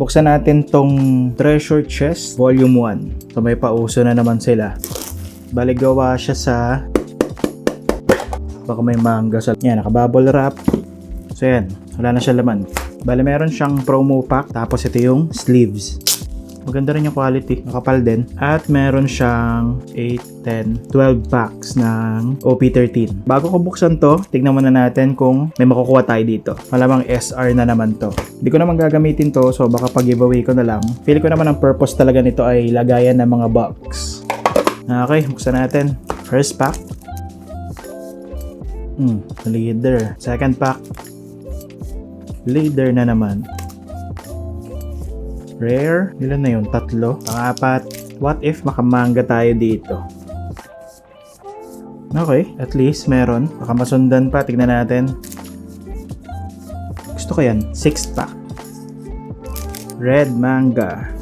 Buksan natin tong Treasure Chest Volume 1. So may pauso na naman sila. Bali gawa siya sa... Baka may manga sa... Yan, naka-bubble wrap. So yan, wala na siya laman. Bali meron siyang promo pack. Tapos ito yung sleeves. Maganda rin yung quality. Makapal din. At meron siyang 8, 10, 12 packs ng OP13. Bago ko buksan to, tignan muna natin kung may makukuha tayo dito. Malamang SR na naman to. Hindi ko naman gagamitin to, so baka pag-giveaway ko na lang. Feel ko naman ang purpose talaga nito ay lagayan ng mga box. Okay, buksan natin. First pack. Leader. Second pack. Leader na naman. Rare. Ilan na yun? 3. Pang-apat. What if makamanga tayo dito? Okay. At least meron. Baka masundan pa. Tignan natin. Gusto ko yan. 6 pack. Red manga.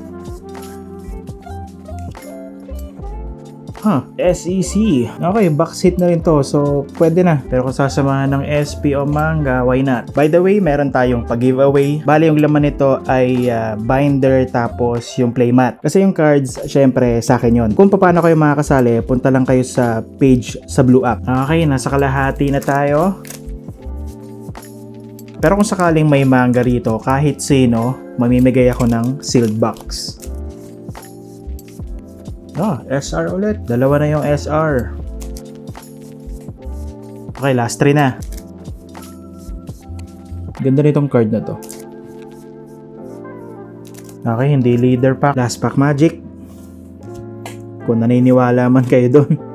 SEC. Okay, box hit na rin to. So, pwede na. Pero kung sasamahan ng SP o manga, why not? By the way, meron tayong pag-giveaway. Bali, yung laman nito ay binder tapos yung playmat. Kasi yung cards, syempre, sa akin yun. Kung paano kayo makakasali, punta lang kayo sa page sa Blue App. Okay, nasa kalahati na tayo. Pero kung sakaling may manga rito, kahit sino, mamimigay ako ng sealed box. SR ulit. Dalawa na yung SR. Okay, last 3 na. Ganda nitong card na to. Okay, hindi leader pack. Last pack magic. Kung naniniwala man kayo doon.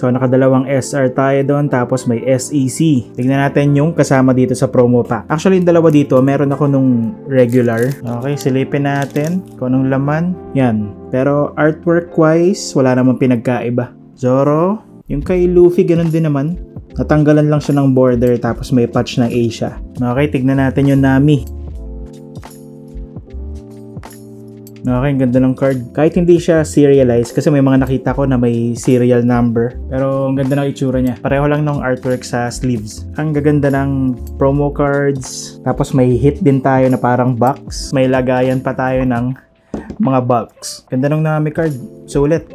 So, nakadalawang SR tayo doon, tapos may SEC. Tignan natin yung kasama dito sa promo pack. Actually, yung dalawa dito, meron ako nung regular. Okay, silipin natin kung anong laman. Yan. Pero artwork-wise, wala namang pinagkaiba. Zoro, yung kay Luffy, ganun din naman. Natanggalan lang siya ng border, tapos may patch ng Asia. Okay, tignan natin yung Nami. Okay, ang ganda ng card. Kahit hindi siya serialized, kasi may mga nakita ko na may serial number. Pero ang ganda ng itsura niya. Pareho lang ng artwork sa sleeves. Ang gaganda ng promo cards. Tapos may hit din tayo na parang box. May lagayan pa tayo ng mga box. Ganda ng Nami card. Sulit.